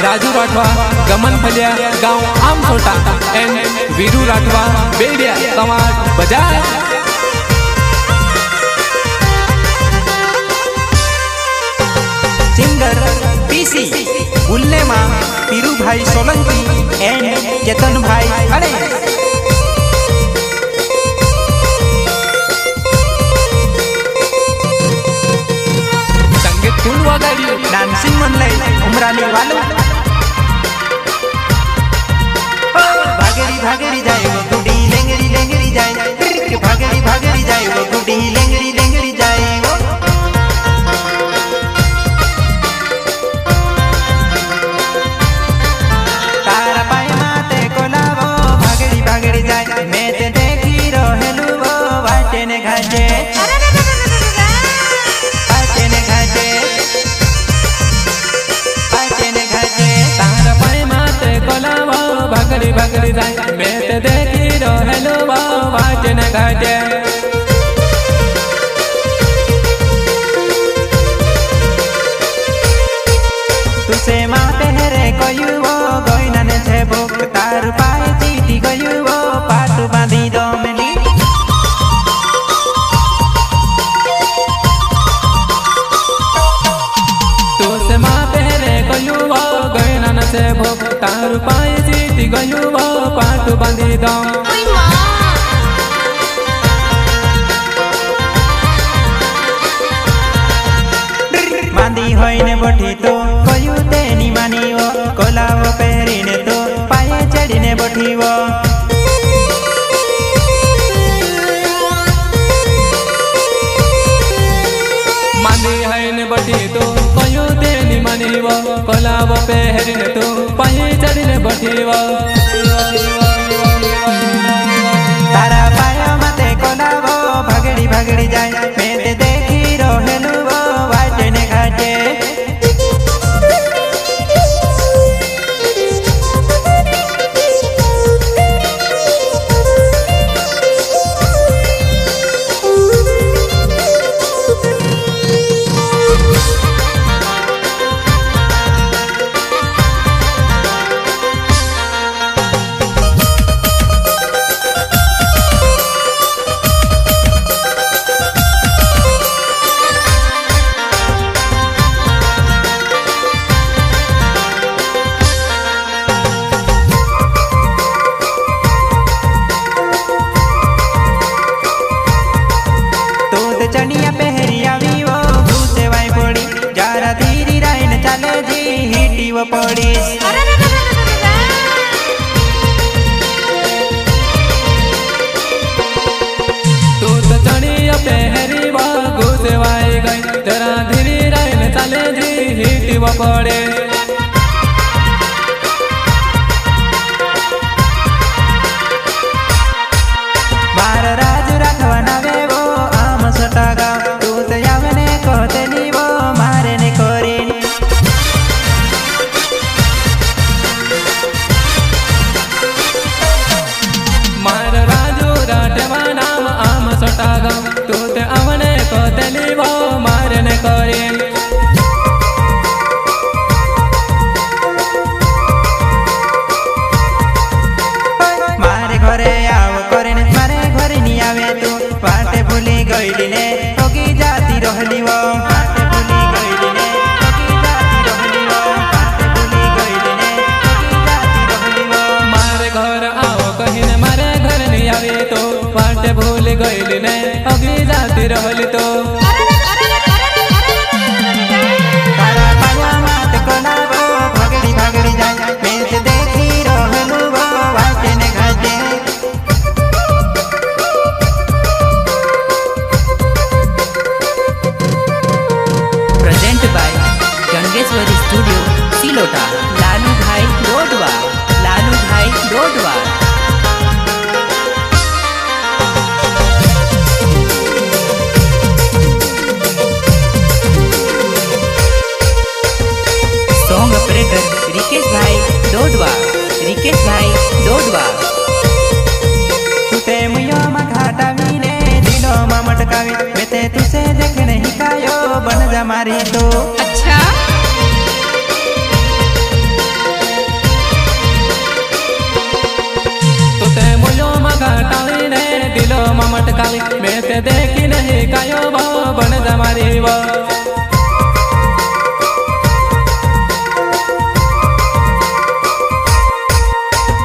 राजू राठवा गमन फलिया गांव Amsota and Viru Rathwa Bediya Kamat Bajaj. Singer PC Bulle मां पीरू भाई सोलंकी एंड चेतन भाई खड़े। संगीत फूल वगाड़ी डांसिंग मंडल उमराली वालों भागेरी भागेरी जाए वो गुडी लेंगरी लेंगरी जाए भागेरी भागेरी जाए वो गुडी लेंगरी लेंगरी जाए वो। तारा पाए माते कोलावो भागेरी भागेरी जाए मैं ते देखी रहेलू वो वाटे ने घाटे वाटे ने घाटे वाटे ने घाटे। तारा पाए माते कोलावो भागड़ी भागड़ी जाए मैं ते देखी रहेलू वो वाटे ने घाटे। तुसे माँ पहरे कोयू वो गोइना ने छे बुक तार पाए चीटी कोयू वो पाटू बांधी दो मिली। तुसे माँ पहरे कोयू वो गोइना ने छे बुक तार पाए चीटी कोयू वो पाटू बांधी दो। बांधी होइने बठी तो कोयू तेनी मानी वो कोलावो पहरीने तो पाए चढ़ीने बठी वो। मानी है बटी तो कोयू तेनी मानी वो कोलावो पहरीने तो पाए चढ़ीने बठी वो। तारा पायो मते कोलावो भागड़ी भागड़ी जाए मैं ते देखी रहेलू वो वाटे ने घाटे। चनिया पहरी आवी वो भूसे वाई पड़ी जारा धीरी राइन चले जी हिटी वो पड़ी। तू तो चनिया पहरी वो भूसे वाई गई जरा धीरी राइन चले जी हिटी वो पड़े। मार राजू राठवा नावे वो सोटागा तू तो यावने कहतेली वो मारे ने कोरीन। मार राजू राठवा नाम आम सोटागा तू तो आवने कहतेली वो मारे ने कोरीन। मारे घरे आव कोरीन मारे घरे नी आवे तू पाटे भूली गईली ने होगी जाती रहली वो पाटे भूली गईली ने होगी जाती रहली वो पाटे भूली गईली ने होगी जाती रहली वो। मारे घर आओ कहीं ने मारे घर नहीं आवे तो पाटे भूल गईली ने होगी जाती रहली तो। तारा पाया मात कोलावो भागड़ी भागड़ी जाए मैं ते देखी रहलू वो वाटे ने घाटे। गंगेश्वरी स्टूडियो सिलोटा लालू भाई डोडवा लालू भाई डोडवा। सॉन्ग ऑपरेटर रिकेश भाई डोडवा रिकेश भाई डोडवा। तुते मुयो मा घाटा मीने दिलो मा मटकावी मैं ते तुसे देखे नहीं कायो बन जा मारी तो। अच्छा नहीं कायो वो बन जमारी वो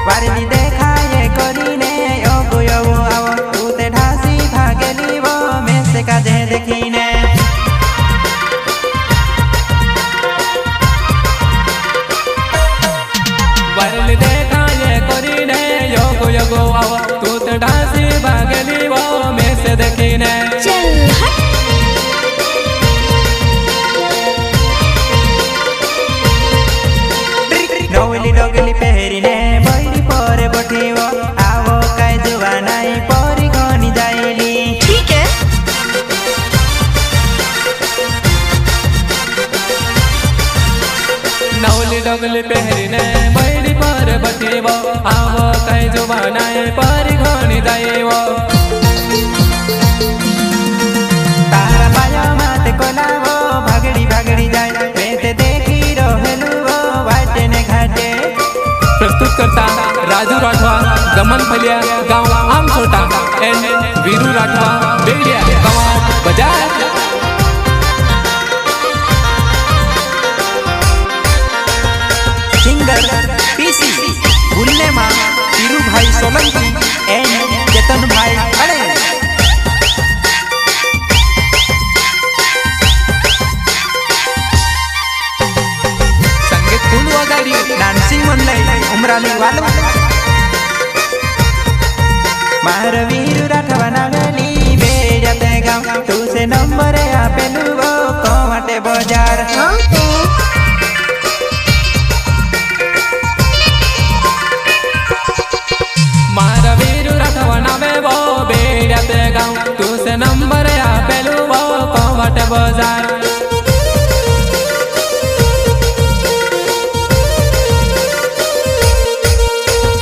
वारली देखाए करीने योगो योगो आवो तू ते ढासी भागेली वो में से काजे देखीने वारली देखाए करीने योगो योगो आवो तू ते ढासी भागेली वो में से देखीने नवली डोगली पहरीने बैरी पर बठीवो आवो काय जुवानाई परी घनी जाइली ठीक है। नवली डोगली पहरीने बैरी पर बठीवो आवो काय जुवानाई परी घनी जाइवो तारा पायो माते कोलावो भागड़ी भागड़ी जाए मैं देखी रहेलू वो वाटे ने घाटे प्रस्तुत करता राजू राठवा दमन फलिया गाँव आम छोटा एंड वीरू राठवा बेड़िया गाँव बाजार सिंगर पीसी बुल्ले माँ पीरू भाई सोलंकी एंड चेतन भाई अड़े संगीत फूल वगाड़ी डांसिंग मनलाई उमराली वालो मार वीरू राठवा नावेली बेजाते गाँव तू से नंबर आपेलू वो कोवाटे बाजार मारा वीरू राठवा नावे वो बेड़ियाते गाँव तू से नंबर आपेलू वो कोवाटे बाजार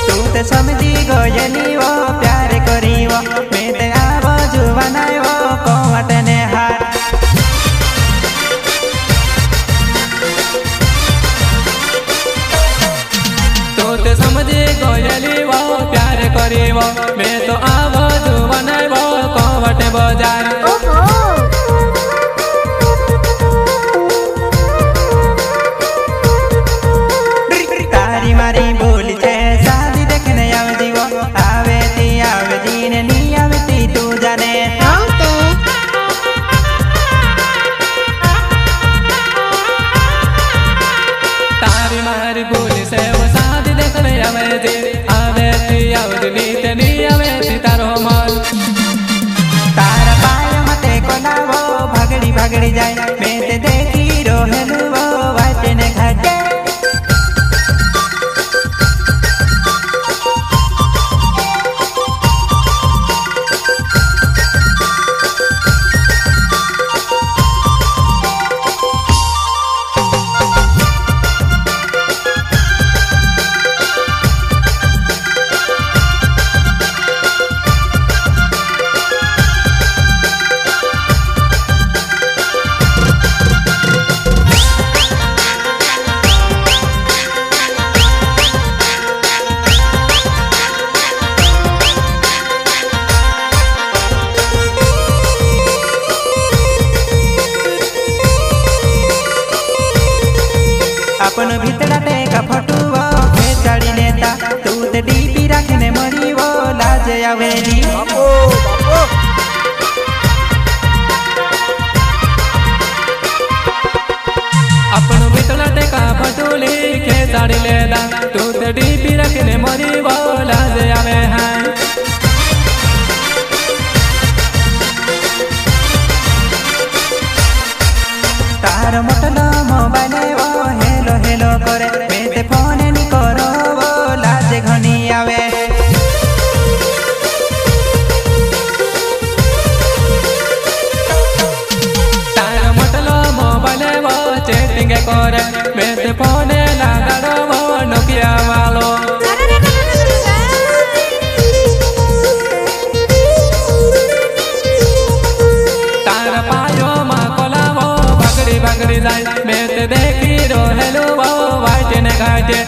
तू ते समझी गयली वो प्यार करी वो मैं ते आवो जुवानाई वो कोवाटे ने हार तो ते समझे गोयली वो प्यार करी वो मैं तो आवाज बनाई वो कोवटे बाजार तारी मारी बोली छे शादी देखने आवे जीवो आवे ती ने नी आवे ती तू जाने तारी मारी बोली से वो शादी देखने आवे जी आवे ती नी आवे ती तारो माल तारा पायो मते कोलावो भागड़ी भागड़ी जाए मैं ते देखी रोहेलू वो वाटे ने घाटे अपन भीतरा टेका फटुवो खेचाड़ी लेता तू ते डीपी रखने मरीवो लाज आवेली अपन बितला टेका फटूली खेसाड़ी लेदा तू ते डीपी रखने मरी वो लाज आवे हैं तार मोटलो मोबाइल वो हेलो हेलो करे मैं ते फोन नी करो वो लाज घनी आवे तार मोटलो मोबाइल वो चैटिंग करे मैं ते फोन लगाड़ो वो नोकिया वालो तार पायो मा कोला वो भागड़ी भागड़ी जाए मैं ते देखी रो हेलो वो वाइट ने घाटे